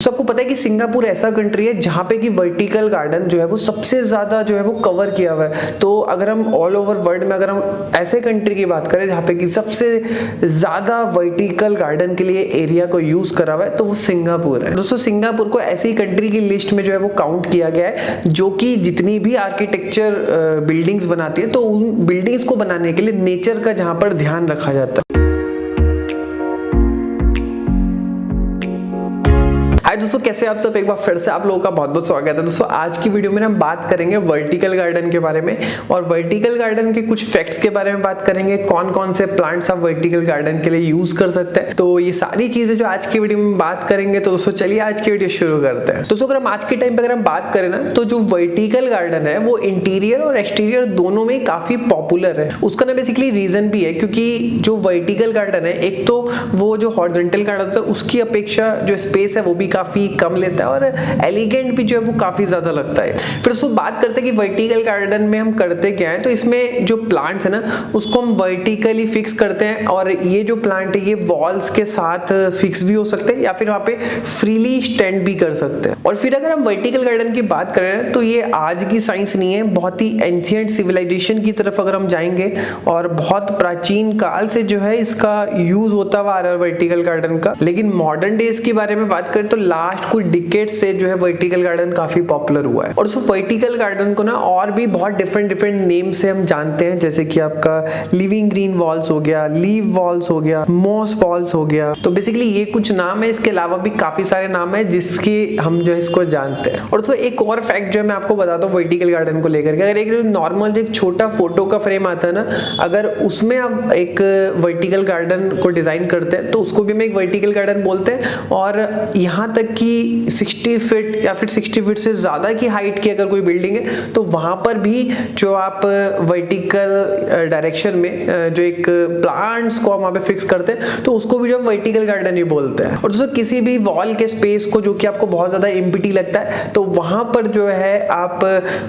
सबको पता है कि सिंगापुर ऐसा कंट्री है जहाँ पे कि वर्टिकल गार्डन जो है वो सबसे ज्यादा जो है वो कवर किया हुआ है। तो अगर हम ऑल ओवर वर्ल्ड में अगर हम ऐसे कंट्री की बात करें जहाँ पे कि सबसे ज्यादा वर्टिकल गार्डन के लिए एरिया को यूज करा हुआ है तो वो सिंगापुर है। दोस्तों सिंगापुर को ऐसी कंट्री की लिस्ट में जो है वो काउंट किया गया है जो कि जितनी भी आर्किटेक्चर बिल्डिंग्स बनाती है तो उन बिल्डिंग्स को बनाने के लिए नेचर का जहाँ पर ध्यान रखा जाता है। हाय दोस्तों, कैसे आप सब। एक बार फिर से आप लोगों का बहुत बहुत स्वागत है। दोस्तों आज की वीडियो में हम बात करेंगे वर्टिकल गार्डन के बारे में और वर्टिकल गार्डन के कुछ फैक्ट्स के बारे में बात करेंगे। कौन कौन से प्लांट्स आप वर्टिकल गार्डन के लिए यूज कर सकते हैं, तो ये सारी चीजें जो आज की वीडियो में बात करेंगे। तो दोस्तों चलिए आज की वीडियो शुरू करते हैं। दोस्तों अगर हम आज के टाइम पे अगर हम बात करें ना तो जो वर्टिकल गार्डन है वो इंटीरियर और एक्सटीरियर दोनों में काफी पॉपुलर है। उसका ना बेसिकली रीजन भी है क्योंकि जो वर्टिकल गार्डन है एक तो वो जो हॉरिजॉन्टल गार्डन होता है उसकी अपेक्षा जो स्पेस है वो भी काफी कम लेता है और एलिगेंट भी जो है वो काफी ज्यादा लगता है। फिर उसको बात करते हैं कि वर्टिकल गार्डन में हम करते क्या है, तो इसमें जो प्लांट्स है ना उसको हम वर्टिकली फिक्स करते हैं और ये जो प्लांट है ये वॉल्स के साथ फिक्स भी हो सकते हैं या फिर वहां पे फ्रीली स्टैंड भी कर सकते हैं। और फिर अगर हम वर्टिकल गार्डन की बात करें तो ये आज की साइंस नहीं है, बहुत ही एंशिएंट सिविलाइजेशन की तरफ अगर हम जाएंगे और बहुत प्राचीन काल से जो है इसका यूज होता हुआ आ रहा है वर्टिकल गार्डन का। लेकिन मॉडर्न डेज के बारे में बात करें तो लास्ट कुछ डिकेड से जो है वर्टिकल गार्डन काफी पॉपुलर हुआ है। और उस वर्टिकल गार्डन को ना और भी बहुत डिफरेंट नेम से हम जानते हैं, जैसे कि आपका लिविंग ग्रीन वॉल्स हो गया, लीव वॉल्स हो गया, मॉस वॉल्स हो गया। तो बेसिकली ये कुछ नाम है, इसके अलावा भी काफी सारे नाम है जिसके हम जो है इसको जानते हैं। और तो एक और फैक्ट जो है मैं आपको बताता हूँ वर्टिकल गार्डन को लेकर के। अगर एक नॉर्मल एक छोटा फोटो का फ्रेम आता है ना, अगर उसमें आप एक वर्टिकल गार्डन को डिजाइन करते हैं तो उसको भी हम एक वर्टिकल गार्डन बोलते हैं। और यहाँ तक कि 60 फीट या फिर 60 फीट से ज्यादा की हाइट की अगर कोई बिल्डिंग है तो वहां पर भी जो आप वर्टिकल डायरेक्शन में जो एक प्लांट्स को वहां पे फिक्स करते हैं तो उसको भी जो हम वर्टिकल गार्डन ही बोलते हैं। और दोस्तों किसी भी वॉल के स्पेस को जो कि आपको बहुत ज्यादा एम्प्टी लगता है तो वहां पर जो है आप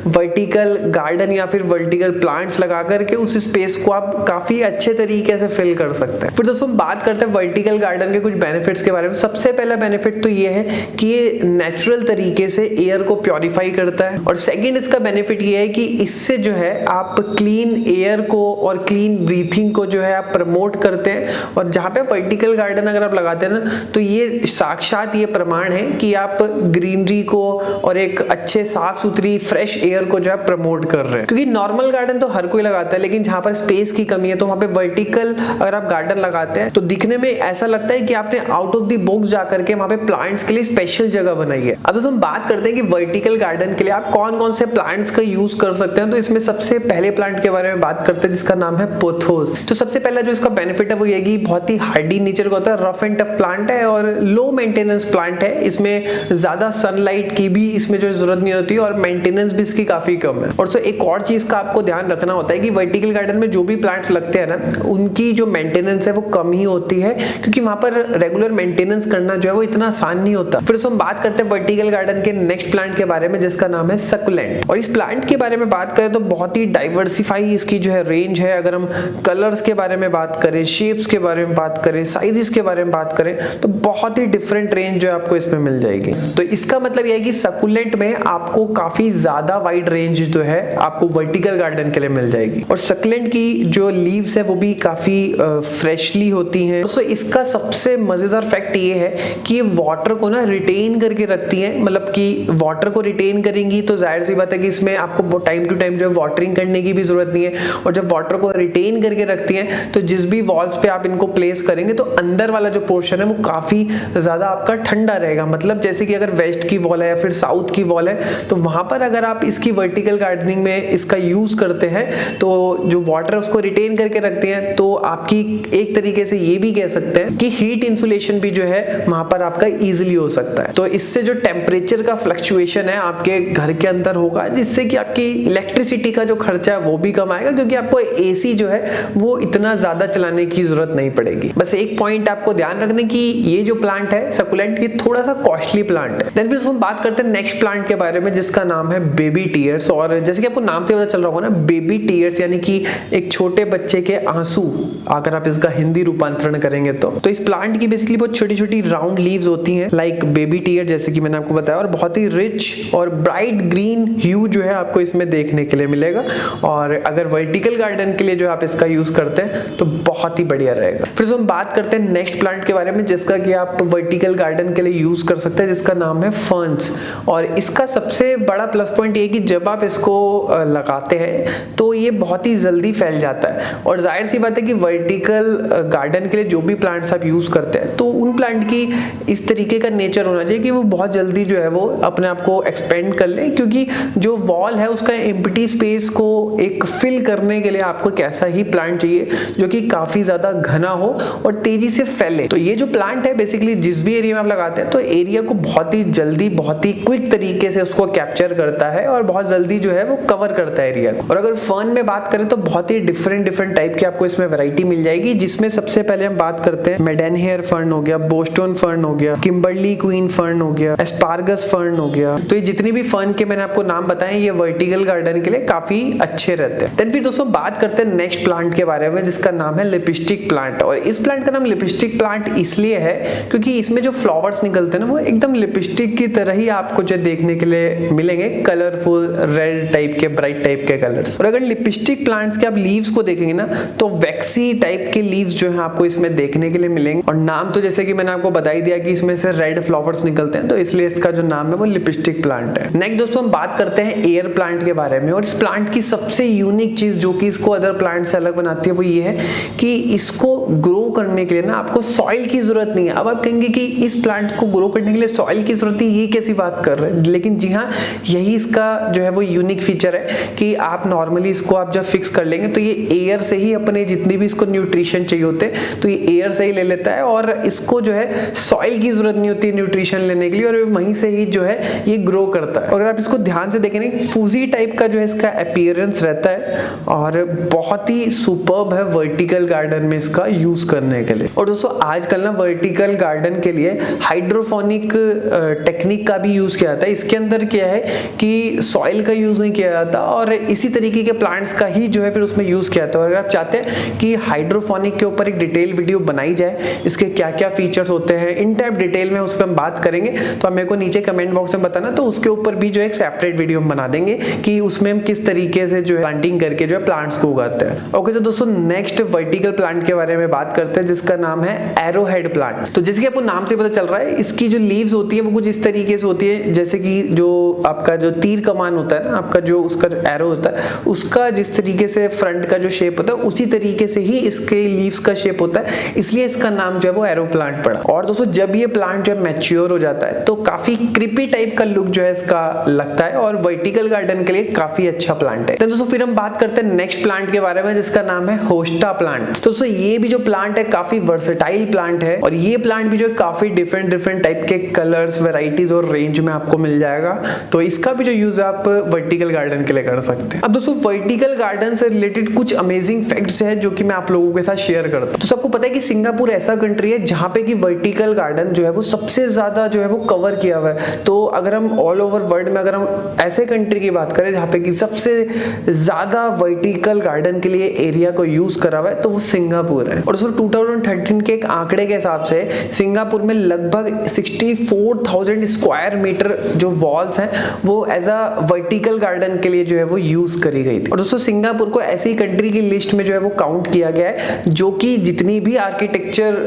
वर्टिकल गार्डन या फिर वर्टिकल प्लांट्स लगा करके उस स्पेस को आप काफी अच्छे तरीके से फिल कर सकते हैं। फिर दोस्तों बात करते हैं वर्टिकल गार्डन के कुछ बेनिफिट्स के बारे में। सबसे पहला बेनिफिट तो ये है कि ये नेचुरल तरीके से एयर को प्योरीफाई करता है। और सेकंड इसका बेनिफिट ये है कि इससे जो है आप क्लीन एयर को और क्लीन ब्रीथिंग को जो है आप प्रमोट करते हैं। और जहां पे वर्टिकल गार्डन अगर आप लगाते हैं ना तो ये साक्षात ये प्रमाण है कि आप ग्रीनरी को और एक अच्छे साफ सुथरी फ्रेश एयर को जो है प्रमोट कर रहे हैं। क्योंकि नॉर्मल गार्डन तो हर कोई लगाता है, लेकिन जहां पर स्पेस की कमी है तो वहां पे वर्टिकल अगर आप गार्डन लगाते हैं तो दिखने में ऐसा लगता है कि आपने आउट ऑफ द बॉक्स जाकर के वहां पे प्लांट्स के लिए स्पेशल जगह बनाई है। अब दोस्तों हम बात करते हैं कि वर्टिकल गार्डन के लिए आप कौन कौन से प्लांट्स का यूज कर सकते हैं। तो इसमें सबसे पहले प्लांट के बारे में बात करते हैं जिसका नाम है पोथोस। तो सबसे पहला जो इसका बेनिफिट है वो ये कि बहुत ही हार्डी नेचर का होता है, रफ एंड टफ प्लांट है और लो मेंटेनेंस प्लांट है। इसमें ज्यादा सनलाइट की भी इसमें जो जरूरत नहीं होती और मेंटेनेंस भी इसकी काफी कम है। और एक और चीज का आपको ध्यान रखना होता है कि वर्टिकल गार्डन में जो भी प्लांट्स लगते हैं ना उनकी जो मेंटेनेंस है वो कम ही होती है, क्योंकि वहां पर रेगुलर मेंटेनेंस करना जो है वो इतना आसान नहीं होता। फिर हम बात करते हैं वर्टिकल गार्डन के नेक्स्ट प्लांट के बारे में जिसका नाम है सक्युलेंट। और इस प्लांट के बारे में बात करें तो बहुत ही डाइवर्सिफाई इसकी जो है रेंज है। अगर हम कलर्स के बारे में बात करें, शेप्स के बारे में बात करें, साइजेस के बारे में बात करें तो बहुत ही डिफरेंट रेंज जो है आपको इसमें मिल जाएगी। तो इसका मतलब यह है कि सक्युलेंट में आपको काफी ज्यादा वाइड रेंज जो है आपको वर्टिकल गार्डन के लिए मिल जाएगी। और सक्युलेंट की जो लीव्स है वो भी काफी फ्रेशली होती हैं। तो इसका सबसे मजेदार फैक्ट ये है कि ये वाटर को ना रिटेन करके रखती है। मतलब कि वाटर को रिटेन करेंगी तो जाहिर सी बात है कि इसमें आपको टाइम टू टाइम जो है वाटरिंग करने की भी जरूरत नहीं है। और जब वाटर को रिटेन करके रखती है तो जिस भी वॉल्स पे आप इनको प्लेस करेंगे तो अंदर वाला जो पोर्शन है वो काफी ज्यादा आपका ठंडा रहेगा। मतलब जैसे कि अगर वेस्ट की वॉल है या फिर साउथ की वॉल है तो वहां पर अगर आप इसकी वर्टिकल गार्डनिंग में इसका यूज करते हैं तो जो वाटर है उसको रिटेन करके रखते हैं तो आपकी एक तरीके से ये भी कह सकते हैं कि हीट इंसुलेशन भी जो है वहां पर आपका इजीली हो सकता है। तो इससे जो टेम्परेचर का फ्लक्चुएशन है आपके घर के अंदर होगा, जिससे कि आपकी इलेक्ट्रिसिटी का जो खर्चा है वो भी कम आएगा, क्योंकि आपको एसी जो है वो इतना ज्यादा चलाने की जरूरत नहीं पड़ेगी। बस एक पॉइंट आपको ध्यान रखने की, ये जो प्लांट है सक्युलेंट ये थोड़ा सा कॉस्टली प्लांट है। देन फिर हम बात करते हैं नेक्स्ट प्लांट के बारे में जिसका नाम है बेबी टीयर्स। और जैसे कि आपको नाम से पता चल रहा होगा ना, बेबी टीयर्स यानी कि एक छोटे बच्चे के आंसू, अगर आप इसका हिंदी रूपांतरण करेंगे तो इस प्लांट की बेसिकली बहुत छोटी छोटी राउंड लीव्स होती हैं, लाइक लाइक बेबी टीयर जैसे कि मैंने आपको बताया, और बहुत ही रिच और ब्राइट ग्रीन ह्यू जो है आपको इसमें देखने के लिए मिलेगा। और अगर वर्टिकल गार्डन के लिए जो आप इसका यूज करते हैं तो बहुत ही बढ़िया रहेगा। फिर हम बात करते हैं नेक्स्ट प्लांट के बारे में जिसका कि आप वर्टिकल गार्डन के लिए यूज कर सकते हैं, जिसका नाम है फर्न्स। और इसका सबसे बड़ा प्लस पॉइंट ये कि जब आप इसको लगाते हैं तो ये बहुत ही जल्दी फैल जाता है। और जाहिर सी बात है कि वर्टिकल गार्डन के लिए जो भी प्लांट्स आप यूज करते हैं तो उन प्लांट की इस तरीके का नेचर होना चाहिए कि वो बहुत जल्दी जो है वो अपने आप को एक्सपेंड कर ले, क्योंकि जो वॉल है उसका एम्प्टी स्पेस को एक फिल करने के लिए आपको एक ऐसा ही प्लांट चाहिए जो कि काफी ज्यादा घना हो और तेजी से फैले। तो ये जो प्लांट है बेसिकली जिस भी एरिया में आप लगाते हैं तो एरिया को बहुत ही जल्दी बहुत ही क्विक तरीके से उसको कैप्चर करता है और बहुत जल्दी जो है वो कवर करता है एरिया को। और अगर फर्न में बात करें तो बहुत ही डिफरेंट टाइप की आपको इसमें वैरायटी मिल जाएगी, जिसमें सबसे पहले हम बात करते हैं मेडेनहेयर फर्न हो गया, बोस्टन फर्न हो गया, किम्बर्ली क्वीन फर्न हो गया, एस्पार्गस फर्न हो गया। तो ये जितनी भी फर्न के मैंने आपको नाम बताए ये वर्टिकल गार्डन के लिए काफी अच्छे रहते हैं। देन फिर दोस्तों बात करते हैं नेक्स्ट प्लांट के बारे में जिसका नाम है लिपस्टिक प्लांट। और इस प्लांट का नाम लिपस्टिक प्लांट इसलिए है क्योंकि इसमें जो फ्लावर्स निकलते हैं ना वो एकदम लिपस्टिक की तरह ही आपको जो देखने के लिए मिलेंगे, कलरफुल रेड टाइप के ब्राइट टाइप के कलर्स। और अगर लिपस्टिक प्लांट्स के आप लीव्स को देखेंगे ना तो वैक्सी टाइप के लीव्स जो है आपको इसमें देखने के लिए मिलेंगे। और नाम तो जैसे कि मैंने आपको बता ही दिया कि इसमें से रेड फ्लावर्स निकलते हैं तो इसलिए इसका जो नाम है वो लिपस्टिक प्लांट है। नेक्स्ट दोस्तों हम बात करते हैं एयर प्लांट के बारे में। और इस प्लांट की सबसे यूनिक चीज जो कि इसको अदर प्लांट से अलग बनाती है वो ये है कि इसको ग्रो करने के लिए ना आपको सॉइल की जरूरत नहीं है। अब आप कहेंगे कि इस प्लांट को ग्रो करने के लिए सॉइल की जरूरत नहीं, ये कैसी बात कर रहे हैं, लेकिन जी हाँ यही इसका जो है वो यूनिक फीचर है कि आप नॉर्मली इसको आप जब फिक्स कर लेंगे तो ये एयर से ही अपने जितनी भी इसको न्यूट्रिशन चाहिए होते हैं तो ये एयर से ही ले लेता है और इसको जो है सॉइल की जरूरत नहीं होती न्यूट्रिशन लेने के लिए और वहीं से ही जो है ये ग्रो करता है। और अगर आप इसको ध्यान से देखें फूजी टाइप का जो है इसका अपीयरेंस रहता है और बहुत ही सुपर्ब है वर्टिकल गार्डन में इसका यूज करने के लिए। और दोस्तों आजकल ना वर्टिकल गार्डन के लिए हाइड्रोफोनिक टेक्निक का भी यूज किया जाता है। इसके अंदर क्या है कि सॉइल का यूज नहीं किया जाता और इसी तरीके के प्लांट्स का ही जो है फिर उसमें यूज किया जाता है। और अगर आप चाहते हैं कि हाइड्रोफोनिक के ऊपर एक डिटेल वीडियो बनाई जाए, इसके क्या क्या फीचर्स होते हैं इन टाइप डिटेल में उस पर हम बात करेंगे तो आप मेरे को नीचे कमेंट बॉक्स में बताना, तो उसके ऊपर भी जो एक सेपरेट वीडियो हम बना देंगे कि उसमें हम किस तरीके से जो है प्लांटिंग करके जो है प्लांट्स को उगाते हैं। ओके तो दोस्तों नेक्स्ट वर्टिकल प्लांट के बारे में बात करते हैं जिसका नाम है एरोहेड प्लांट। तो जैसे कि आपको नाम से पता चल रहा है इसकी जो लीव्स होती है वो कुछ इस तरीके से होती है जैसे कि जो आपका जो तीर कमान होता है ना, आपका जो उसका जो एरो होता है उसका जिस तरीके से फ्रंट का जो शेप होता है उसी तरीके से ही इसके लीव्स का शेप होता है, इसलिए इसका नाम जो है वो एरो प्लांट पड़ा। और दोस्तों जब ये प्लांट जो है मैच्योर हो जाता है तो काफी क्रिपी टाइप का लुक जो है इसका लगता है और वर्टिकल गार्डन के लिए काफी अच्छा प्लांट है। तो दोस्तों फिर हम बात करते हैं नेक्स्ट प्लांट के बारे में जिसका नाम है होस्टा प्लांट। तो दोस्तों ये भी जो प्लांट है काफी वर्सेटाइल प्लांट है और ये प्लांट भी जो काफी डिफरेंट टाइप के कलर्स, वैरायटीज और रेंज में आपको मिल जाएगा। तो इसका भी जो यूज आप वर्टिकल गार्डन के लिए कर सकते हैं। अब दोस्तों वर्टिकल गार्डन से रिलेटेड कुछ अमेजिंग फैक्ट्स है जो कि मैं आप लोगों के साथ शेयर करता हूं। तो सबको पता है कि सिंगापुर ऐसा कंट्री है जहां पे कि वर्टिकल गार्डन जो है वो सबसे ज्यादा जो है वो कवर किया हुआ है। तो अगर हम ऑल ओवर वर्ल्ड में अगर हम ऐसे कंट्री की बात करें जहां पे कि सबसे ज्यादा वर्टिकल गार्डन के लिए एरिया को यूज करा हुआ है तो वो सिंगापुर है। और दोस्तों 2013 के एक आंकड़े के हिसाब से सिंगापुर में लगभग 64,000 स्क्वायर मीटर जो वॉल्स हैं वो एज अ वर्टिकल गार्डन के लिए जो है वो यूज करी गई थी। और दोस्तों सिंगापुर को ऐसी कंट्री की लिस्ट में जो है वो काउंट किया गया है जो कि जितनी भी आर्किटेक्चर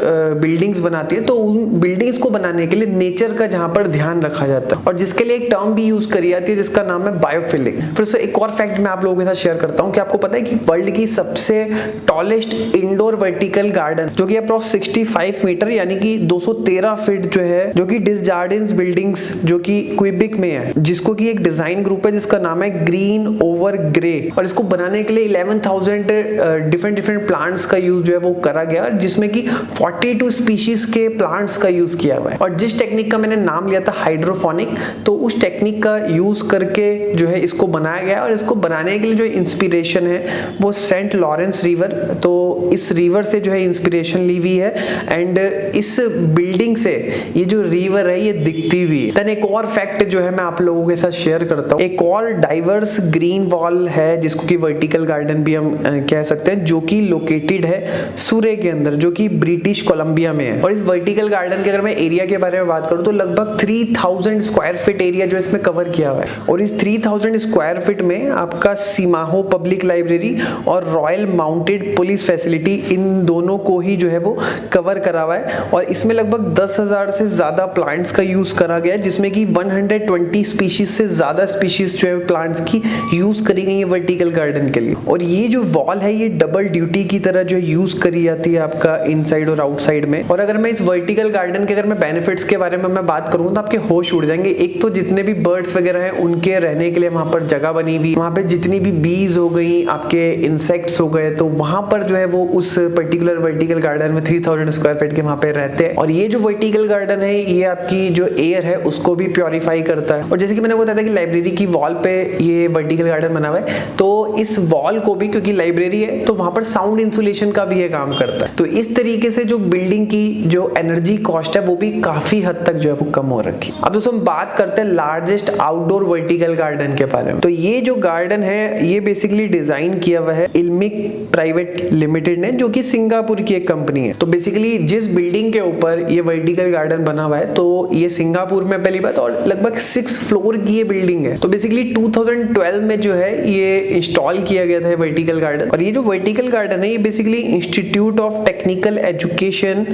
बिल्डिंग्स बनाती है तो उन बिल्डिंग्स को बनाने के लिए नेचर का जहां पर ध्यान रखा जाता है और जिसके लिए एक टर्म भी यूज करी जाती है जिसका नाम है बायोफिलिक। फिर से एक और फैक्ट मैं आप लोगों के साथ शेयर करता हूं कि आपको पता है कि वर्ल्ड की सबसे टॉलेस्ट इंडोर वर्टिकल गार्डन जो कि अप्रॉक्स 65 मीटर यानी कि 213 फीट जो है जो कि डिसजार्डिन्स बिल्डिंग्स जो कि क्विबेक में है, जिसको कि एक डिजाइन ग्रुप है जिसका नाम है ग्रीन ओवर ग्रे। और इसको बनाने के लिए 11,000 डिफरेंट प्लांट्स का यूज जो है वो करा गया जिसमें कि 42 स्पीशीज के प्लांट्स का यूज किया हुआ है। और जिस टेक्निक का मैंने नाम लिया था हाइड्रोफोनिक, तो उस टेक्निक का यूज करके जो है इसको बनाया गया। और इसको बनाने के लिए जो इंस्पिरेशन है वो सेंट लॉरेंस रिवर, तो इस रिवर से जो है इंस्पिरेशन ली हुई है एंड इस बिल्डिंग से ये जो रिवर है ये दिखती भी है। देन एक और फैक्ट जो है मैं आप लोगों के साथ शेयर करता हूँ। एक और डाइवर्स ग्रीन वॉल है जिसको कि वर्टिकल गार्डन भी हम कह सकते हैं, जो कि लोकेटेड है सूरे के अंदर, जो कि ब्रिटिश कोलंबिया में है। और इस वर्टिकल गार्डन के अगर मैं एरिया के बारे में बात करूं तो लगभग 3000 स्क्वायर फीट एरिया जो इसमें कवर किया हुआ है। और इस 3000 स्क्वायर फीट में आपका सिमाहो पब्लिक लाइब्रेरी और रॉयल माउंटेड पुलिस फैसिलिटी, इन दोनों को ही जो है वो कवर करा हुआ है। और इसमें लगभग 10,000 से ज्यादा प्लांट्स का यूज करा गया है, जिसमें कि 120 स्पीशीज से ज्यादा स्पीशीज जो है प्लांट्स की यूज करी गई है वर्टिकल गार्डन के लिए। और ये जो वॉल है ये डबल ड्यूटी की तरह जो यूज करी जाती है आपका इनसाइड और आउटसाइड में। और अगर मैं इस वर्टिकल गार्डन के अगर मैं बेनिफिट्स के बारे में मैं बात करूँ तो आपके होश उड़ जाएंगे। एक तो जितने भी बर्ड्स वगैरह हैं उनके रहने के लिए वहां पर जगह बनी हुई, वहां पे जितनी भी बीज हो गई, आपके इंसेक्ट्स हो गए, तो वहां पर जो है वो उस पर्टिकुलर वर्टिकल गार्डन में 3000 स्क्वायर फीट के वहां पे रहते हैं। और ये जो वर्टिकल गार्डन है ये आपकी जो एयर है उसको भी प्योरीफाई करता है। और जैसे कि मैंने बताया था कि लाइब्रेरी की वॉल पे ये वर्टिकल गार्डन बना हुआ है, तो इस वॉल को भी, क्योंकि लाइब्रेरी है तो वहां पर साउंड इंसुलेशन का भी ये काम करता है। तो इस तरीके से जो बिल्डिंग की जो एनर्जी कॉस्ट है वो भी काफी हद तक जो है वो कम हो रखी। अब दोस्तों हम बात करते हैं लार्जेस्ट आउटडोर वर्टिकल गार्डन के बारे में। तो ये जो गार्डन है ये बेसिकली डिजाइन किया हुआ है इल्मिक प्राइवेट लिमिटेड ने, जो कि सिंगापुर की एक कंपनी है। तो बेसिकली जिस बिल्डिंग के ऊपर ये वर्टिकल गार्डन बना हुआ है तो ये सिंगापुर में पहली बात, और लगभग 6 फ्लोर की ये बिल्डिंग है। तो बेसिकली 2012 में जो है ये इंस्टॉल किया गया था वर्टिकल गार्डन। और ये जो वर्टिकल गार्डन है ये basically institute of technical education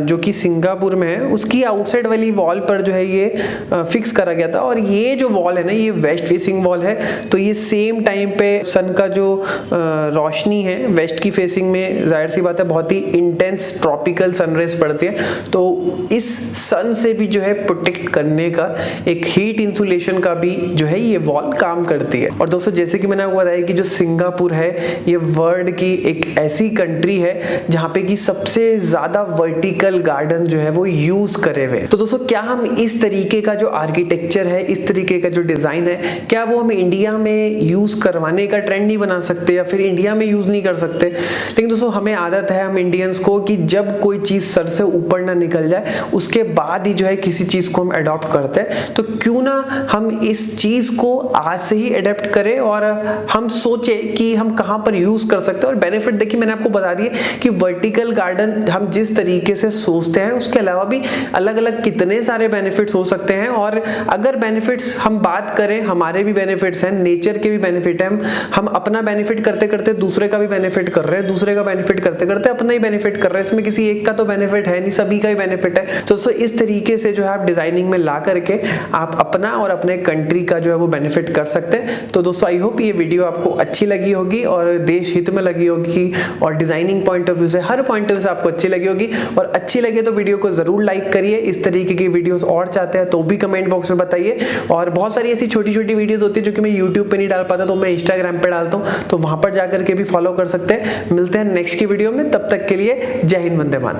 जो कि सिंगापुर में है उसकी आउटसाइड वाली वॉल पर जो है ये फिक्स करा गया था। और ये जो वॉल है ना ये वेस्ट फेसिंग वॉल है, तो ये सेम टाइम पे सन का जो रोशनी है वेस्ट की फेसिंग में, जाहिर सी बात है बहुत ही इंटेंस ट्रॉपिकल सनरेज पड़ती है, तो इस सन से भी जो है प्रोटेक्ट करने का एक हीट इंसुलेशन का भी जो है ये वॉल काम करती है। और दोस्तों जैसे कि मैंने आपको बताया कि जो सिंगापुर है ये वर्ल्ड की एक ऐसी कंट्री है जहां पे कि सबसे ज्यादा वर्टिकल गार्डन जो है वो यूज करे हुए। तो दोस्तों क्या हम इस तरीके का जो आर्किटेक्चर है, इस तरीके का जो डिजाइन है, क्या वो हम इंडिया में यूज करवाने का ट्रेंड नहीं बना सकते या फिर इंडिया में यूज नहीं कर सकते? लेकिन दोस्तों हमें आदत है हम इंडियंस को कि जब कोई चीज सर से ऊपर ना निकल जाए उसके बाद ही जो है किसी चीज को हम अडॉप्ट करते हैं। तो क्यों ना हम इस चीज को आज से ही अडेप्ट करें और हम सोचे कि हम कहां पर यूज कर सकते हैं। और बेनिफिट देखिए मैंने आपको बता दिया कि वर्टिकल गार्डन हम जिस तरीके से सोचते हैं उसके अलावा भी अलग अलग कितने सारे बेनिफिट्स हो सकते हैं। और अगर बेनिफिट्स हम बात करें, हमारे भी बेनिफिट्स हैं, नेचर के भी बेनिफिट हैं, हम अपना बेनिफिट करते करते दूसरे का भी बेनिफिट कर रहे हैं, दूसरे का बेनिफिट करते करते अपना ही बेनिफिट कर रहे हैं। इसमें किसी एक का तो बेनिफिट है नहीं, सभी का ही बेनिफिट है। तो दोस्तों इस तरीके से जो है आप डिजाइनिंग में ला करके आप अपना और अपने कंट्री का जो है वो बेनिफिट कर सकते हैं। तो दोस्तों आई होप ये वीडियो आपको अच्छी लगी होगी और देश हित में लगी होगी और डिजाइनिंग पॉइंट ऑफ व्यू से, हर पॉइंट ऑफ व्यू से आपको अच्छी लगी होगी। और अच्छी लगे तो वीडियो को जरूर लाइक करिए। इस तरीके की वीडियोस और चाहते हैं तो भी कमेंट बॉक्स में बताइए। और बहुत सारी ऐसी छोटी छोटी वीडियोस होती है जो कि मैं यूट्यूब पे नहीं डाल पाता, तो मैं इंस्टाग्राम पे डालता हूँ, तो वहां पर जाकर के भी फॉलो कर सकते हैं। मिलते हैं नेक्स्ट की वीडियो में, तब तक के लिए जय हिंद, वंदे मातरम।